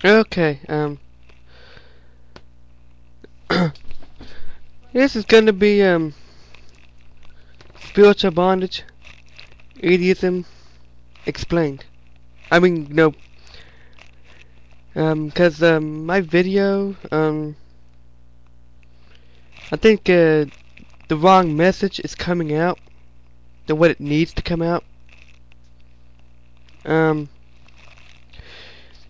Okay, this is gonna be, spiritual bondage, atheism, explained. I mean, no, cause, my video, I think, the wrong message is coming out than what it needs to come out.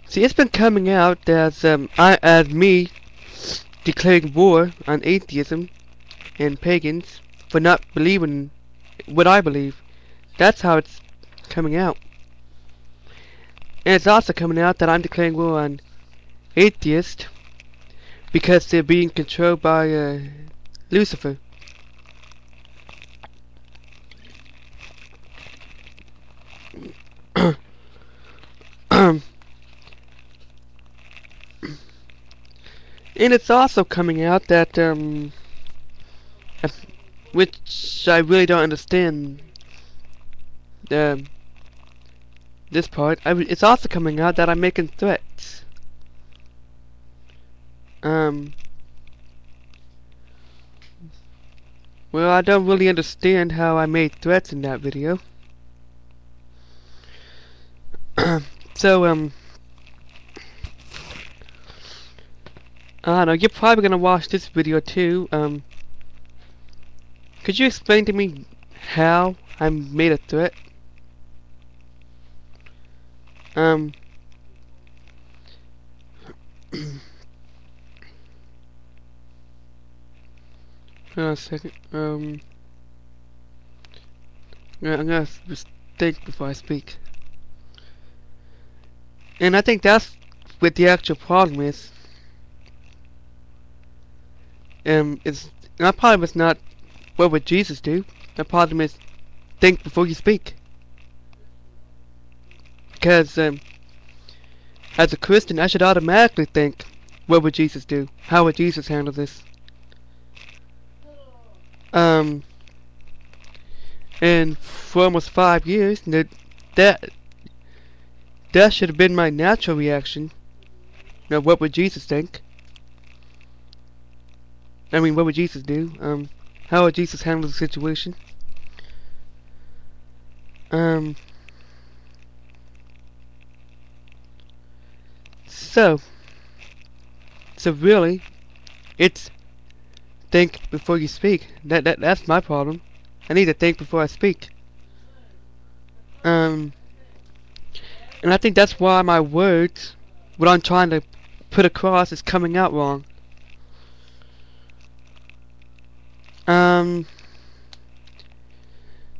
See, it's been coming out as, as me declaring war on atheism and pagans for not believing what I believe. That's how it's coming out. And it's also coming out that I'm declaring war on atheists because they're being controlled by Lucifer. And it's also coming out that, which I really don't understand, this part. It's also coming out that I'm making threats. Well, I don't really understand how I made threats in that video. So, I don't know, you're probably gonna watch this video too. Could you explain to me how I made a threat? Hold on a second. I'm gonna just think before I speak. And I think that's what the actual problem is. My problem is not what would Jesus do. My problem is think before you speak. Because as a Christian, I should automatically think, what would Jesus do? How would Jesus handle this? And for almost 5 years, that should have been my natural reaction. Now, what would Jesus think? I mean, what would Jesus do? How would Jesus handle the situation? So really, it's think before you speak. That's my problem. I need to think before I speak. And I think that's why my words, what I'm trying to put across, is coming out wrong. Now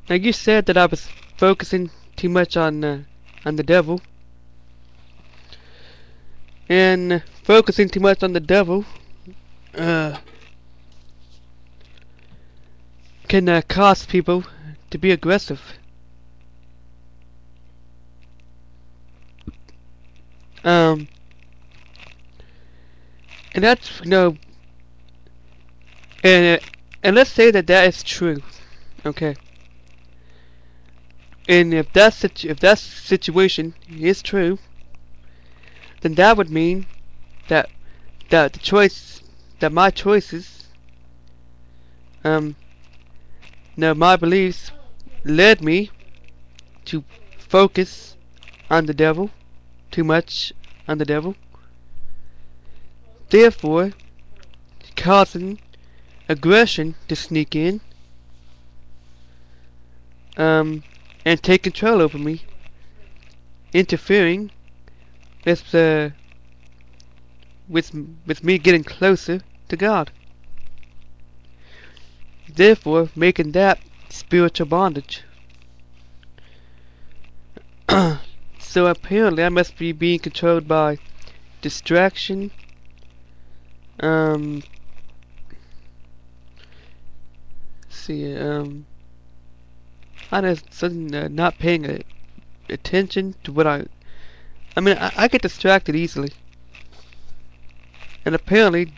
you said that I was focusing too much on the devil, and focusing too much on the devil can cause people to be aggressive. And that's, and let's say that is true, okay. And if that situation is true, then that would mean that my choices, my beliefs led me to focus on the devil, too much on the devil, therefore causing aggression to sneak in, and take control over me, interfering with me getting closer to God, therefore making that spiritual bondage. So apparently I must be being controlled by distraction, I just not paying attention to what I mean, I get distracted easily. And apparently,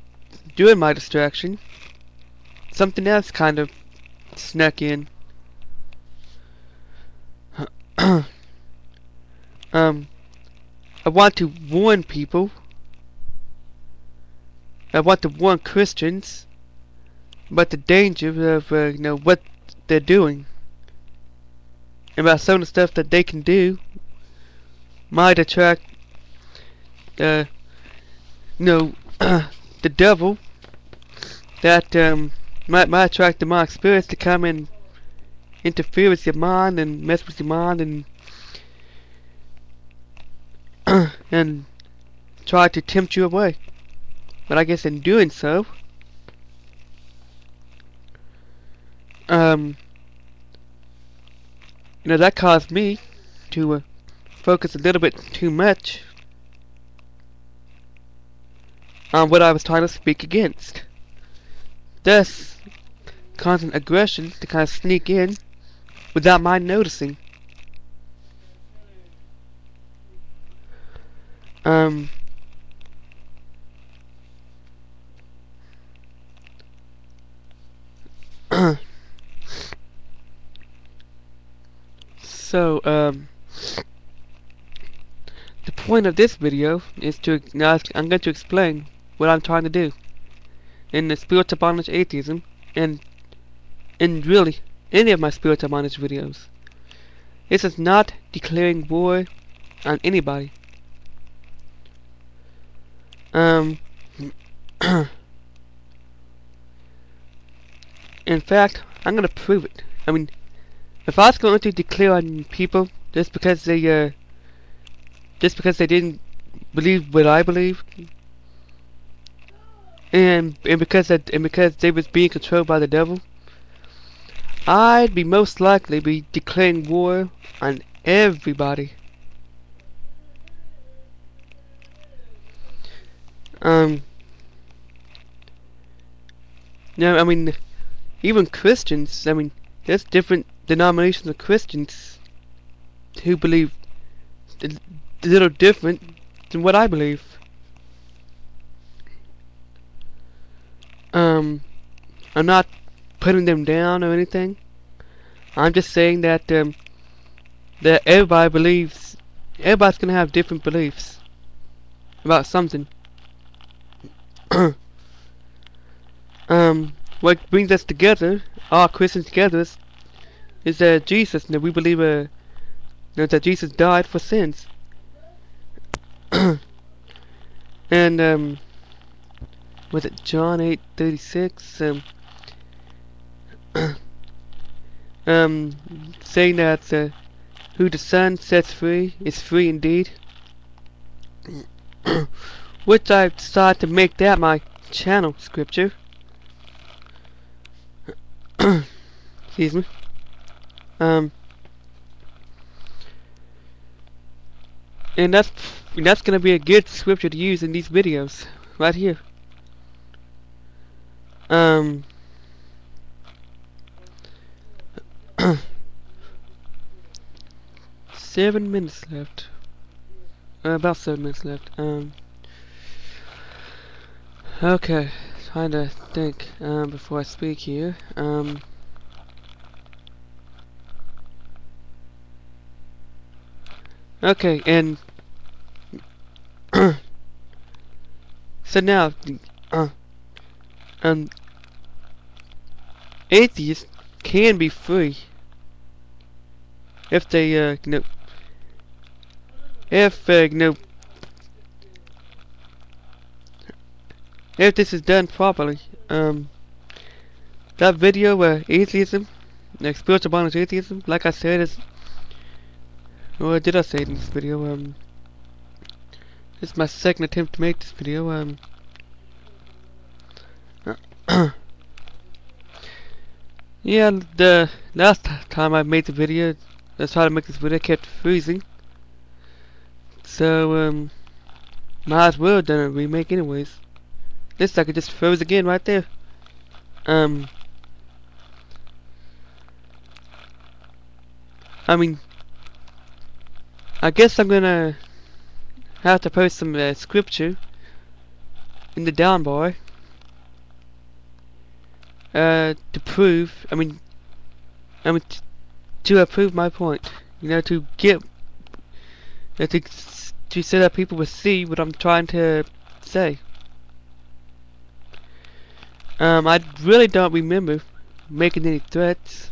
during my distraction, something else kind of snuck in. I want to warn people I want to warn Christians about the danger of what they're doing, and about some of the stuff that they can do might attract the devil, that might attract demonic spirits to come and interfere with your mind and mess with your mind and try to tempt you away. But I guess in doing so, that caused me to focus a little bit too much on what I was trying to speak against. Thus, constant aggression to kind of sneak in without my noticing. So, the point of this video is I'm going to explain what I'm trying to do in the spiritual bondage atheism, and in really any of my spiritual bondage videos. This is not declaring war on anybody. In fact, I'm gonna prove it. I mean, if I was going to declare on people just because they didn't believe what I believe, and because they was being controlled by the devil, I'd be most likely be declaring war on everybody. No, I mean, even Christians. I mean, there's different denominations of Christians who believe a little different than what I believe. I'm not putting them down or anything. I'm just saying that that everybody's gonna have different beliefs about something. What brings us together, all Christians together, is Jesus. That we believe that Jesus died for sins. And was it John 8:36? Saying that who the Son sets free is free indeed. Which I decided to make that my channel scripture. Excuse me. And that's gonna be a good scripture to use in these videos right here. 7 minutes left. About 7 minutes left. Okay, trying to think before I speak here. Okay, and so now, atheists can be free if they, if this is done properly. That video, atheism, spiritual bondage atheism, like I said, is, or did I say it in this video? This is my second attempt to make this video. Yeah, the last time I made the video, I tried to make this video, I kept freezing. So, might as well have done a remake anyways. This I could just froze again right there. I mean, I guess I'm gonna have to post some scripture in the down bar to prove, to prove my point. To get so that people will see what I'm trying to say. I really don't remember making any threats.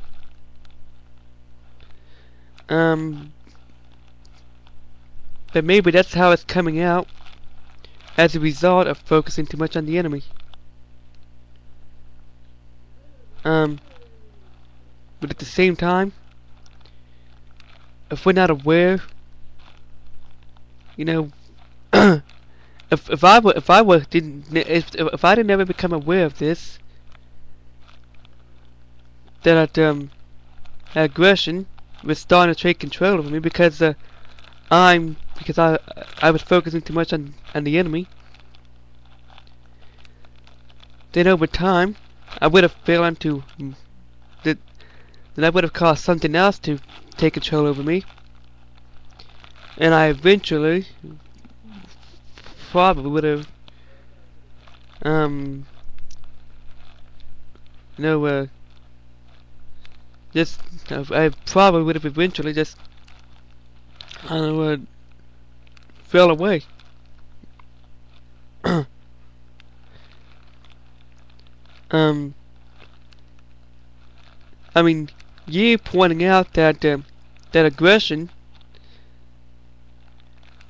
Um, but maybe that's how it's coming out as a result of focusing too much on the enemy. But at the same time, if we're not aware, you know, if I didn't ever become aware of this, that aggression was starting to take control of me because I was focusing too much on the enemy. Then over time, I would have fell into that. Then I would have caused something else to take control over me, and I eventually probably would have you know just I probably would have eventually just I don't know fell away. I mean, you pointing out that that aggression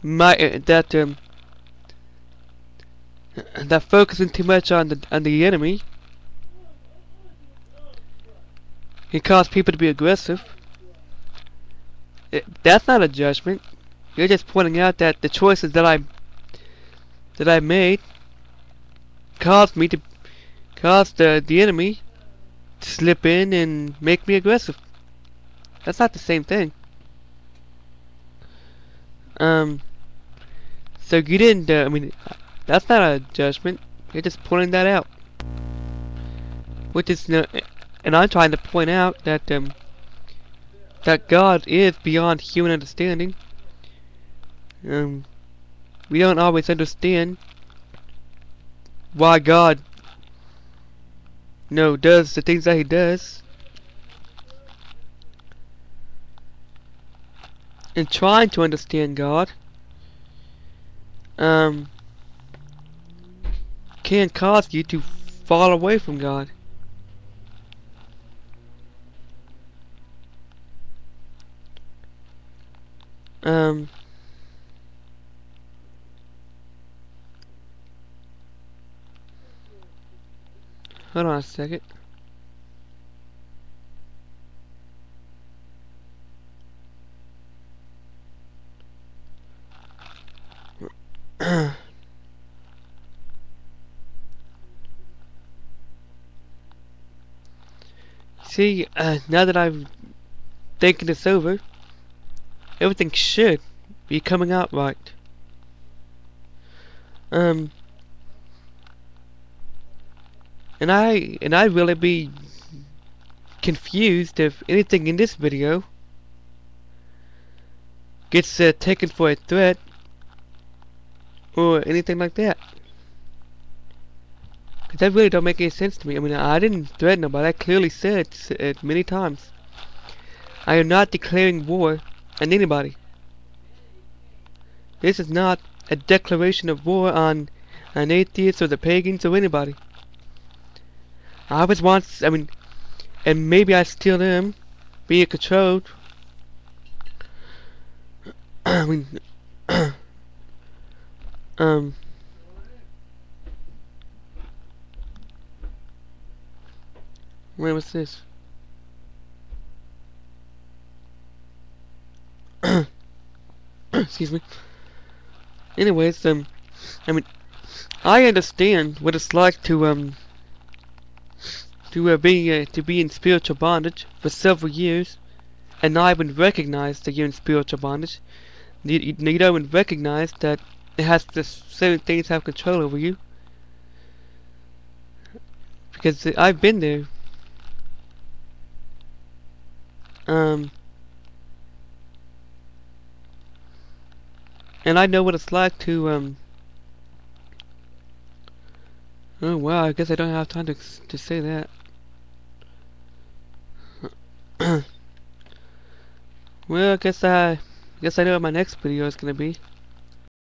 might that focusing too much on the enemy can cause people to be aggressive. That's not a judgment. You're just pointing out that the choices that I made caused me to cause the enemy to slip in and make me aggressive. That's not the same thing. So you didn't. I mean, that's not a judgment. You're just pointing that out. Which is, and I'm trying to point out that that God is beyond human understanding. We don't always understand why God, does the things that He does. And trying to understand God can cause you to fall away from God. Hold on a second. See, now that I'm thinking this over, everything should be coming out right. And I'd really be confused if anything in this video gets taken for a threat or anything like that. Cause that really don't make any sense to me. I mean, I didn't threaten nobody. I clearly said it many times. I am not declaring war on anybody. This is not a declaration of war on atheists or the pagans or anybody. I was once, I mean, and maybe I still am, being controlled. I mean, where was this? Excuse me. Anyways, I mean, I understand what it's like to be in spiritual bondage for several years, and not even recognize that you're in spiritual bondage. You don't even recognize that it has certain things have control over you. Because I've been there. And I know what it's like to oh wow, I guess I don't have time to say that. Well, I guess I know what my next video is gonna be.